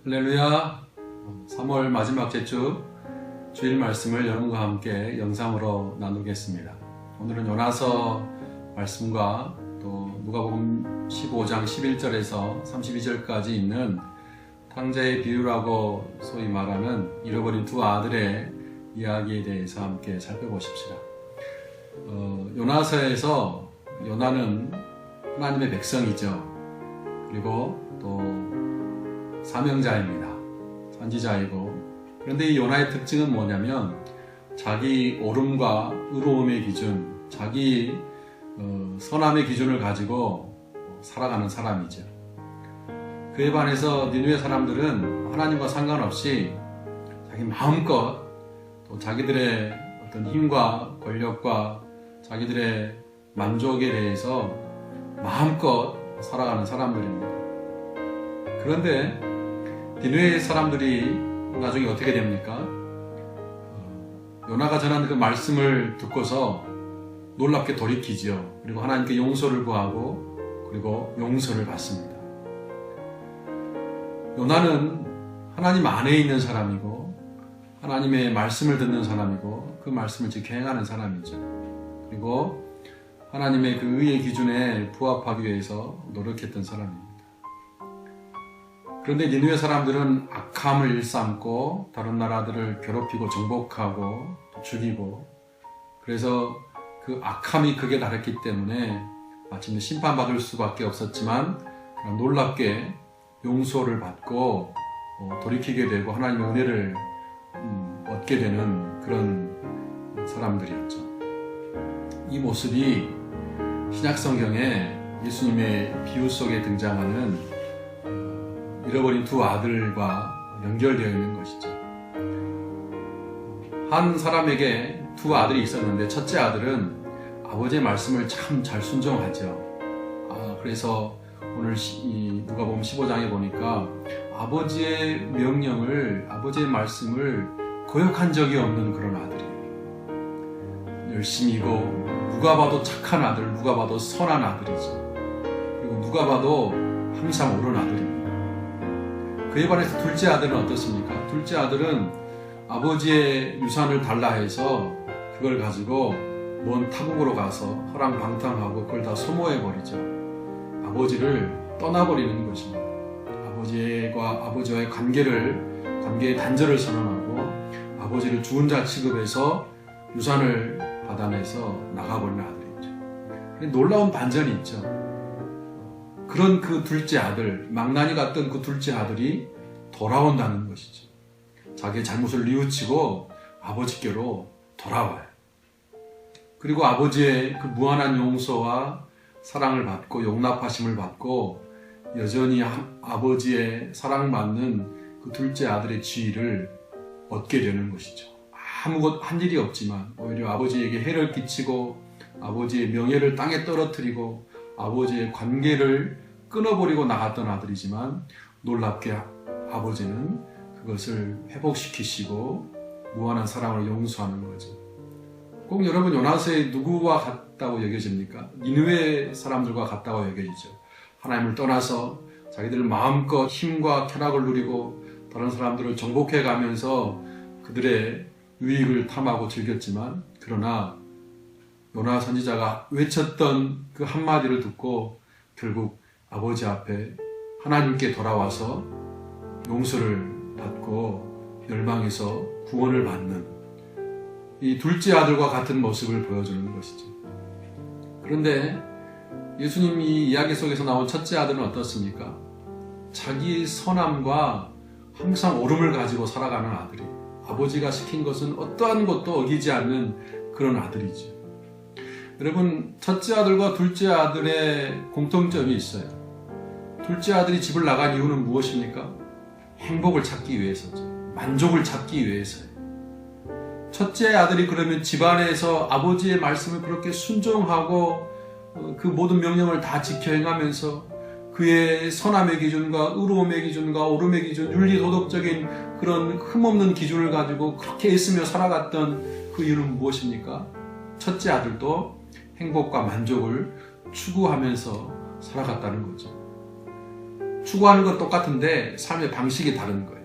할렐루야. 3월 마지막 제주 주일 말씀을 여러분과 함께 영상으로 나누겠습니다. 오늘은 요나서 말씀과 또 누가복음 15장 11절에서 32절까지 있는 탕자의 비유라고 소위 말하는 잃어버린 두 아들의 이야기에 대해서 함께 살펴보십시다. 요나서에서 요나는 하나님의 백성이죠. 그리고 또 사명자입니다. 선지자이고, 그런데 이 요나의 특징은 뭐냐면 자기 옳음과 의로움의 기준, 자기 선함의 기준을 가지고 살아가는 사람이죠. 그에 반해서 니느웨 사람들은 하나님과 상관없이 자기 마음껏 또 자기들의 어떤 힘과 권력과 자기들의 만족에 대해서 마음껏 살아가는 사람들입니다. 그런데 니느웨 사람들이 나중에 어떻게 됩니까? 요나가 전한 그 말씀을 듣고서 놀랍게 돌이키죠. 그리고 하나님께 용서를 구하고 그리고 용서를 받습니다. 요나는 하나님 안에 있는 사람이고 하나님의 말씀을 듣는 사람이고 그 말씀을 지켜 행하는 사람이죠. 그리고 하나님의 그 의의 기준에 부합하기 위해서 노력했던 사람입니다. 그런데 니느웨 사람들은 악함을 일삼고 다른 나라들을 괴롭히고 정복하고 죽이고, 그래서 그 악함이 극에 달했기 때문에 마침내 심판받을 수밖에 없었지만 놀랍게 용서를 받고 돌이키게 되고 하나님의 은혜를 얻게 되는 그런 사람들이었죠. 이 모습이 신약성경에 예수님의 비유 속에 등장하는 잃어버린 두 아들과 연결되어 있는 것이죠. 한 사람에게 두 아들이 있었는데 첫째 아들은 아버지의 말씀을 참 잘 순종하죠. 그래서 오늘 누가복음 15장에 보니까 아버지의 명령을, 아버지의 말씀을 거역한 적이 없는 그런 아들이에요. 열심히고 누가 봐도 착한 아들, 누가 봐도 선한 아들이죠. 그리고 누가 봐도 항상 옳은 아들입니다. 그에 반해서 둘째 아들은 어떻습니까? 둘째 아들은 아버지의 유산을 달라 해서 그걸 가지고 먼 타국으로 가서 허랑방탕하고 그걸 다 소모해버리죠. 아버지를 떠나버리는 것입니다. 아버지와의 관계의 단절을 선언하고 아버지를 죽은 자 취급해서 유산을 받아내서 나가버리는 아들이죠. 놀라운 반전이 있죠. 그런 그 둘째 아들, 망나니 같던 그 둘째 아들이 돌아온다는 것이죠. 자기의 잘못을 뉘우치고 아버지께로 돌아와요. 그리고 아버지의 그 무한한 용서와 사랑을 받고 용납하심을 받고 여전히 아버지의 사랑받는 그 둘째 아들의 지위를 얻게 되는 것이죠. 아무것 한 일이 없지만 오히려 아버지에게 해를 끼치고 아버지의 명예를 땅에 떨어뜨리고 아버지의 관계를 끊어버리고 나갔던 아들이지만 놀랍게 아버지는 그것을 회복시키시고 무한한 사랑으로 용서하는 거죠. 꼭 여러분 요나서의 누구와 같다고 여겨집니까? 니느웨 사람들과 같다고 여겨지죠. 하나님을 떠나서 자기들 마음껏 힘과 쾌락을 누리고 다른 사람들을 정복해 가면서 그들의 유익을 탐하고 즐겼지만, 그러나 요나 선지자가 외쳤던 그 한마디를 듣고 결국 아버지 앞에 하나님께 돌아와서 용서를 받고 멸망에서 구원을 받는 이 둘째 아들과 같은 모습을 보여주는 것이죠. 그런데 예수님이 이야기 속에서 나온 첫째 아들은 어떻습니까? 자기의 선함과 항상 옳음을 가지고 살아가는 아들이, 아버지가 시킨 것은 어떠한 것도 어기지 않는 그런 아들이죠. 여러분, 첫째 아들과 둘째 아들의 공통점이 있어요. 둘째 아들이 집을 나간 이유는 무엇입니까? 행복을 찾기 위해서죠. 만족을 찾기 위해서요. 첫째 아들이 그러면 집안에서 아버지의 말씀을 그렇게 순종하고 그 모든 명령을 다 지켜 행하면서 그의 선함의 기준과 의로움의 기준과 옳음의 기준, 윤리도덕적인 그런 흠없는 기준을 가지고 그렇게 애쓰며 살아갔던 그 이유는 무엇입니까? 첫째 아들도 행복과 만족을 추구하면서 살아갔다는 거죠. 추구하는 건 똑같은데 삶의 방식이 다른 거예요.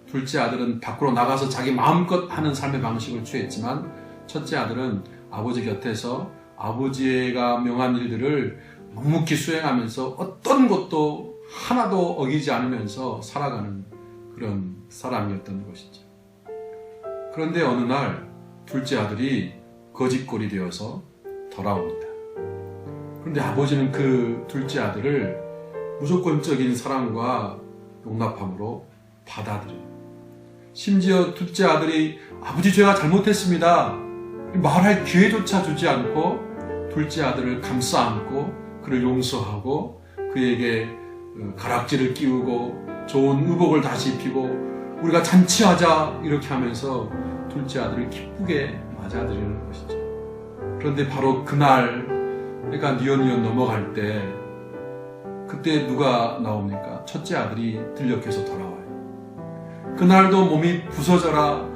둘째 아들은 밖으로 나가서 자기 마음껏 하는 삶의 방식을 취했지만 첫째 아들은 아버지 곁에서 아버지가 명한 일들을 묵묵히 수행하면서 어떤 것도 하나도 어기지 않으면서 살아가는 그런 사람이었던 것이죠. 그런데 어느 날 둘째 아들이 거짓골이 되어서 돌아옵니다. 그런데 아버지는 그 둘째 아들을 무조건적인 사랑과 용납함으로 받아들여요. 심지어 둘째 아들이 아버지 제가 잘못했습니다. 말할 기회조차 주지 않고 둘째 아들을 감싸 안고 그를 용서하고 그에게 가락지를 끼우고 좋은 의복을 다시 입히고 우리가 잔치하자 이렇게 하면서 둘째 아들을 기쁘게 맞아들이는 것이죠. 그런데 바로 그날 그러니까 니언니언 넘어갈 때 그때 누가 나옵니까? 첫째 아들이 들녘에서 돌아와요. 그날도 몸이 부서져라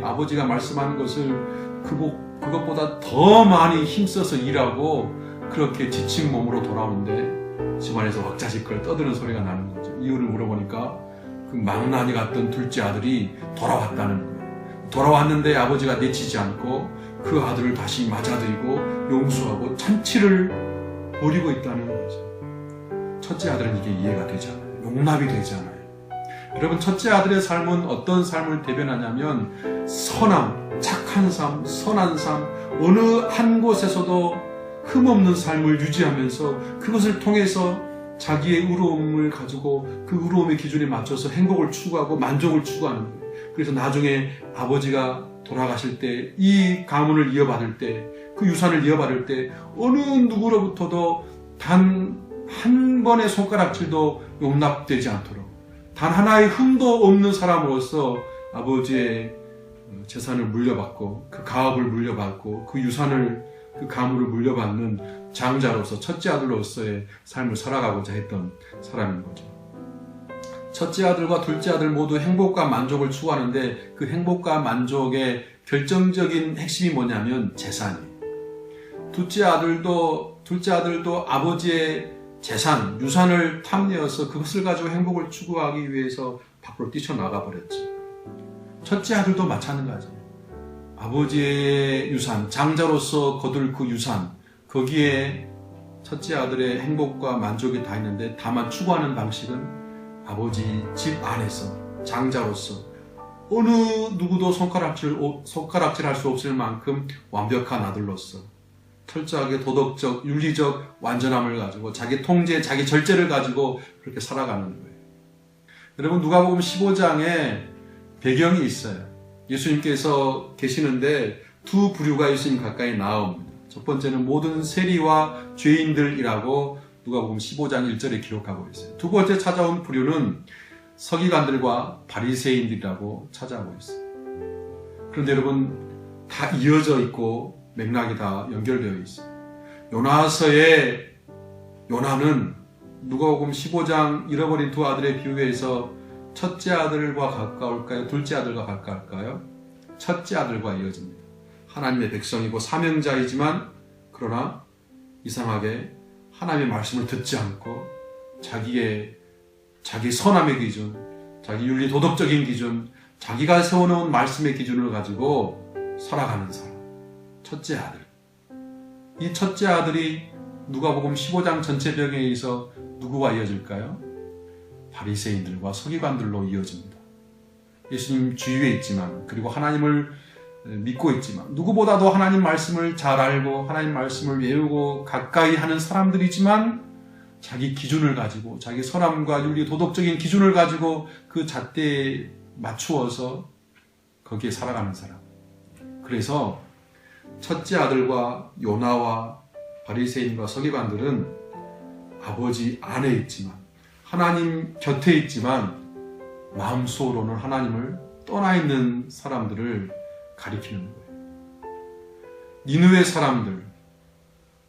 아버지가 말씀하는 것을 그것보다 더 많이 힘써서 일하고 그렇게 지친 몸으로 돌아오는데 집안에서 왁자지껄 떠드는 소리가 나는 거죠. 이유를 물어보니까 그 망나니 같던 둘째 아들이 돌아왔다는 거예요. 돌아왔는데 아버지가 내치지 않고 그 아들을 다시 맞아들이고 용서하고 잔치를 벌이고 있다는 거죠. 첫째 아들은 이게 이해가 되지 않아요. 용납이 되지 않아요. 여러분 첫째 아들의 삶은 어떤 삶을 대변하냐면 선함, 착한 삶, 선한 삶, 어느 한 곳에서도 흠없는 삶을 유지하면서 그것을 통해서 자기의 의로움을 가지고 그 의로움의 기준에 맞춰서 행복을 추구하고 만족을 추구하는 거예요. 그래서 나중에 아버지가 돌아가실 때 이 가문을 이어받을 때 그 유산을 이어받을 때 어느 누구로부터도 단 한 번의 손가락질도 용납되지 않도록 단 하나의 흠도 없는 사람으로서 아버지의 재산을 물려받고 그 가업을 물려받고 그 유산을 그 가문을 물려받는 장자로서 첫째 아들로서의 삶을 살아가고자 했던 사람인 거죠. 첫째 아들과 둘째 아들 모두 행복과 만족을 추구하는데 그 행복과 만족의 결정적인 핵심이 뭐냐면 재산이에요. 둘째 아들도 아버지의 재산, 유산을 탐내어서 그것을 가지고 행복을 추구하기 위해서 밖으로 뛰쳐나가 버렸죠. 첫째 아들도 마찬가지예요. 아버지의 유산, 장자로서 거둘 그 유산, 거기에 첫째 아들의 행복과 만족이 다 있는데 다만 추구하는 방식은 아버지 집 안에서 장자로서 어느 누구도 손가락질할 수 없을 만큼 완벽한 아들로서 철저하게 도덕적, 윤리적 완전함을 가지고 자기 통제, 자기 절제를 가지고 그렇게 살아가는 거예요. 여러분 누가복음 15장에 배경이 있어요. 예수님께서 계시는데 두 부류가 예수님 가까이 나옵니다. 첫 번째는 모든 세리와 죄인들이라고 누가복음 15장 1절에 기록하고 있어요. 두 번째 찾아온 부류는 서기관들과 바리새인들이라고 찾아오고 있어요. 그런데 여러분 다 이어져 있고 맥락이 다 연결되어 있어요. 요나서의 요나는 누가복음 15장 잃어버린 두 아들의 비유에서 첫째 아들과 가까울까요? 둘째 아들과 가까울까요? 첫째 아들과 이어집니다. 하나님의 백성이고 사명자이지만 그러나 이상하게 하나님의 말씀을 듣지 않고 자기 선함의 기준, 자기 윤리 도덕적인 기준, 자기가 세워놓은 말씀의 기준을 가지고 살아가는 사람. 첫째 아들. 이 첫째 아들이 누가복음 15장 전체 배경에서 누구와 이어질까요? 바리새인들과 서기관들로 이어집니다. 예수님 주위에 있지만 그리고 하나님을 믿고 있지만 누구보다도 하나님 말씀을 잘 알고 하나님 말씀을 외우고 가까이 하는 사람들이지만 자기 기준을 가지고 자기 선함과 윤리 도덕적인 기준을 가지고 그 잣대에 맞추어서 거기에 살아가는 사람. 그래서 첫째 아들과 요나와 바리새인과 서기관들은 아버지 안에 있지만 하나님 곁에 있지만 마음속으로는 하나님을 떠나 있는 사람들을 가리키는 거예요. 니느웨 사람들,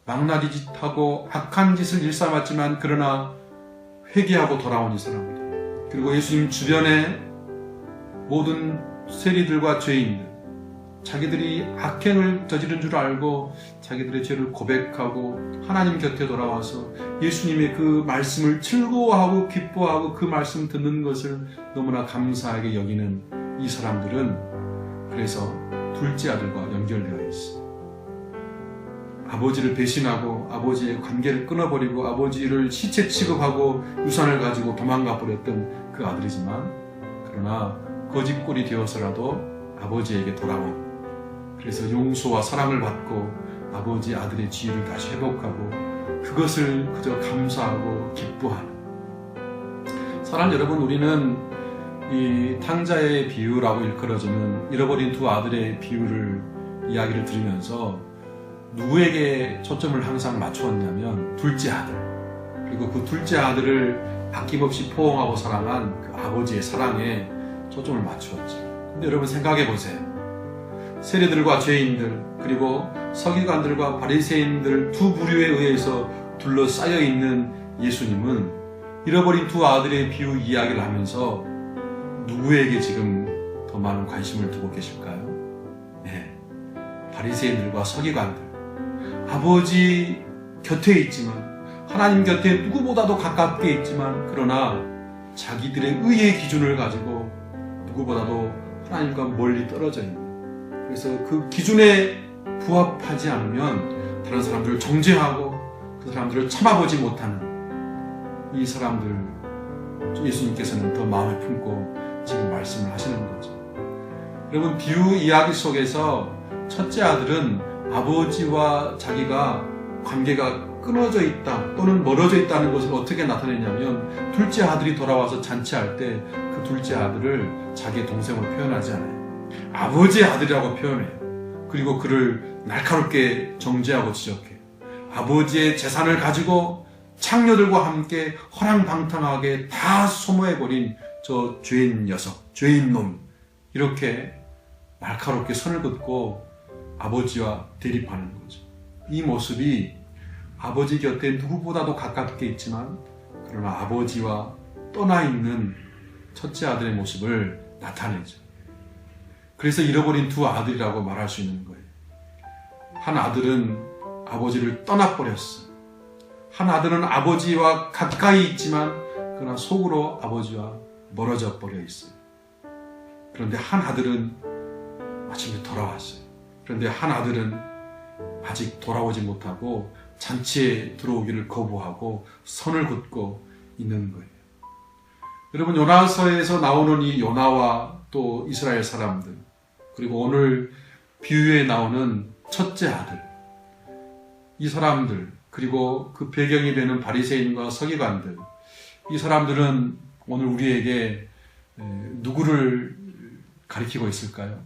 망나니 짓하고 악한 짓을 일삼았지만 그러나 회개하고 돌아온 이 사람들, 그리고 예수님 주변의 모든 세리들과 죄인들, 자기들이 악행을 저지른 줄 알고 자기들의 죄를 고백하고 하나님 곁에 돌아와서 예수님의 그 말씀을 즐거워하고 기뻐하고 그 말씀 듣는 것을 너무나 감사하게 여기는 이 사람들은 그래서 둘째 아들과 연결되어 있어. 아버지를 배신하고 아버지의 관계를 끊어버리고 아버지를 시체 취급하고 유산을 가지고 도망가 버렸던 그 아들이지만, 그러나 거짓골이 되어서라도 아버지에게 돌아온, 그래서 용서와 사랑을 받고 아버지 아들의 지위를 다시 회복하고 그것을 그저 감사하고 기뻐하는. 사랑하는 여러분, 우리는 이 탕자의 비유라고 일컬어지는 잃어버린 두 아들의 이야기를 들으면서 누구에게 초점을 항상 맞추었냐면 둘째 아들, 그리고 그 둘째 아들을 아낌없이 포옹하고 사랑한 그 아버지의 사랑에 초점을 맞추었죠. 근데 여러분 생각해 보세요. 세리들과 죄인들, 그리고 서기관들과 바리새인들 두 부류에 의해서 둘러싸여 있는 예수님은 잃어버린 두 아들의 비유 이야기를 하면서 누구에게 지금 더 많은 관심을 두고 계실까요? 네, 바리새인들과 서기관들. 아버지 곁에 있지만, 하나님 곁에 누구보다도 가깝게 있지만, 그러나 자기들의 의의 기준을 가지고 누구보다도 하나님과 멀리 떨어져 있는, 그래서 그 기준에 부합하지 않으면 다른 사람들을 정죄하고 그 사람들을 참아보지 못하는 이 사람들, 예수님께서는 더 마음에 품고 지금 말씀을 하시는 거죠. 여러분, 비유 이야기 속에서 첫째 아들은 아버지와 자기가 관계가 끊어져 있다 또는 멀어져 있다는 것을 어떻게 나타내냐면, 둘째 아들이 돌아와서 잔치할 때 그 둘째 아들을 자기의 동생으로 표현하지 않아요. 아버지의 아들이라고 표현해요. 그리고 그를 날카롭게 정죄하고 지적해요. 아버지의 재산을 가지고 창녀들과 함께 허랑방탕하게 다 소모해버린 저 죄인 녀석, 죄인 놈, 이렇게 날카롭게 선을 긋고 아버지와 대립하는 거죠. 이 모습이 아버지 곁에 누구보다도 가깝게 있지만 그러나 아버지와 떠나 있는 첫째 아들의 모습을 나타내죠. 그래서 잃어버린 두 아들이라고 말할 수 있는 거예요. 한 아들은 아버지를 떠나버렸어요. 한 아들은 아버지와 가까이 있지만 그러나 속으로 아버지와 멀어져 버려 있어요. 그런데 한 아들은 마침내 돌아왔어요. 그런데 한 아들은 아직 돌아오지 못하고 잔치에 들어오기를 거부하고 선을 긋고 있는 거예요. 여러분, 요나서에서 나오는 이 요나와 또 이스라엘 사람들, 그리고 오늘 비유에 나오는 첫째 아들, 이 사람들, 그리고 그 배경이 되는 바리새인과 서기관들, 이 사람들은 오늘 우리에게 누구를 가리키고 있을까요?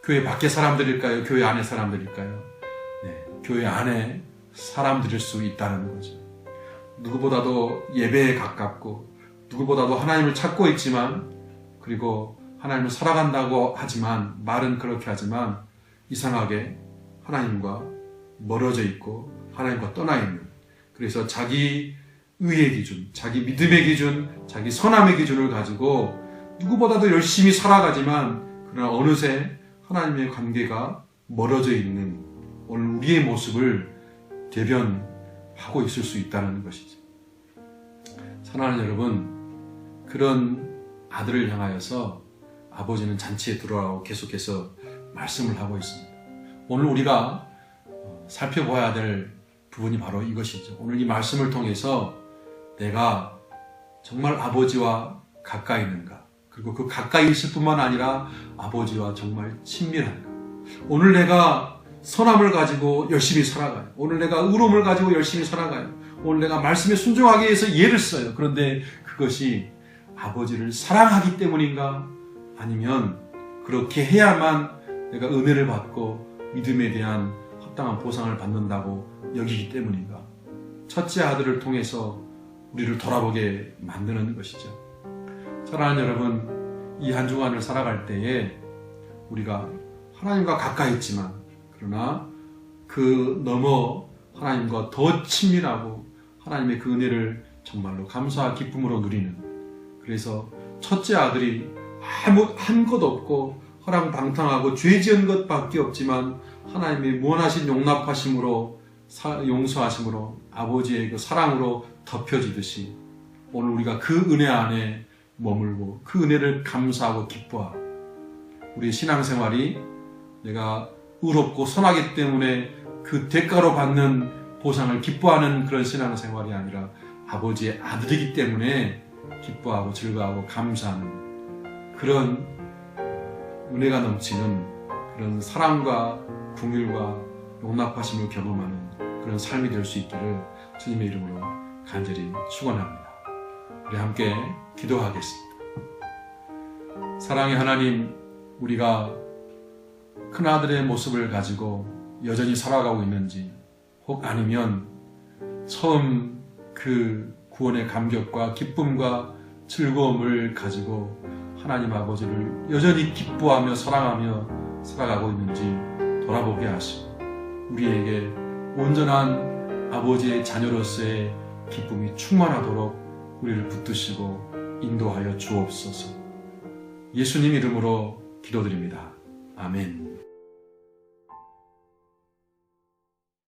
교회 밖의 사람들일까요? 교회 안의 사람들일까요? 네, 교회 안에 사람들일 수 있다는 거죠. 누구보다도 예배에 가깝고 누구보다도 하나님을 찾고 있지만, 그리고 하나님을 살아간다고 하지만, 말은 그렇게 하지만 이상하게 하나님과 멀어져 있고 하나님과 떠나 있는, 그래서 자기 의의 기준, 자기 믿음의 기준, 자기 선함의 기준을 가지고 누구보다도 열심히 살아가지만 그러나 어느새 하나님의 관계가 멀어져 있는 오늘 우리의 모습을 대변하고 있을 수 있다는 것이죠. 사랑하는 여러분, 그런 아들을 향하여서 아버지는 잔치에 들어오라고 계속해서 말씀을 하고 있습니다. 오늘 우리가 살펴봐야 될 부분이 바로 이것이죠. 오늘 이 말씀을 통해서 내가 정말 아버지와 가까이 있는가, 그리고 그 가까이 있을 뿐만 아니라 아버지와 정말 친밀한가. 오늘 내가 선함을 가지고 열심히 살아가요. 오늘 내가 의로움을 가지고 열심히 살아가요. 오늘 내가 말씀에 순종하기 위해서 예를 써요. 그런데 그것이 아버지를 사랑하기 때문인가? 아니면 그렇게 해야만 내가 은혜를 받고 믿음에 대한 합당한 보상을 받는다고 여기기 때문인가? 첫째 아들을 통해서 우리를 돌아보게 만드는 것이죠. 사랑하는 여러분, 이 한 주간을 살아갈 때에 우리가 하나님과 가까이 있지만 그러나 그 너머 하나님과 더 친밀하고 하나님의 그 은혜를 정말로 감사와 기쁨으로 누리는, 그래서 첫째 아들이 한 것 없고 허랑방탕하고 죄 지은 것밖에 없지만 하나님의 무한하신 용납하심으로 용서하심으로 아버지의 그 사랑으로 덮여지듯이 오늘 우리가 그 은혜 안에 머물고 그 은혜를 감사하고 기뻐하고 우리의 신앙생활이 내가 의롭고 선하기 때문에 그 대가로 받는 보상을 기뻐하는 그런 신앙생활이 아니라 아버지의 아들이기 때문에 기뻐하고 즐거워하고 감사하는 그런 은혜가 넘치는 그런 사랑과 긍휼과 용납하심을 경험하는 그런 삶이 될 수 있기를 주님의 이름으로 간절히 축원합니다. 우리 함께 기도하겠습니다. 사랑의 하나님, 우리가 큰아들의 모습을 가지고 여전히 살아가고 있는지 혹 아니면 처음 그 구원의 감격과 기쁨과 즐거움을 가지고 하나님 아버지를 여전히 기뻐하며 사랑하며 살아가고 있는지 돌아보게 하시고 우리에게 온전한 아버지의 자녀로서의 기쁨이 충만하도록 우리를 붙드시고 인도하여 주옵소서. 예수님 이름으로 기도드립니다. 아멘.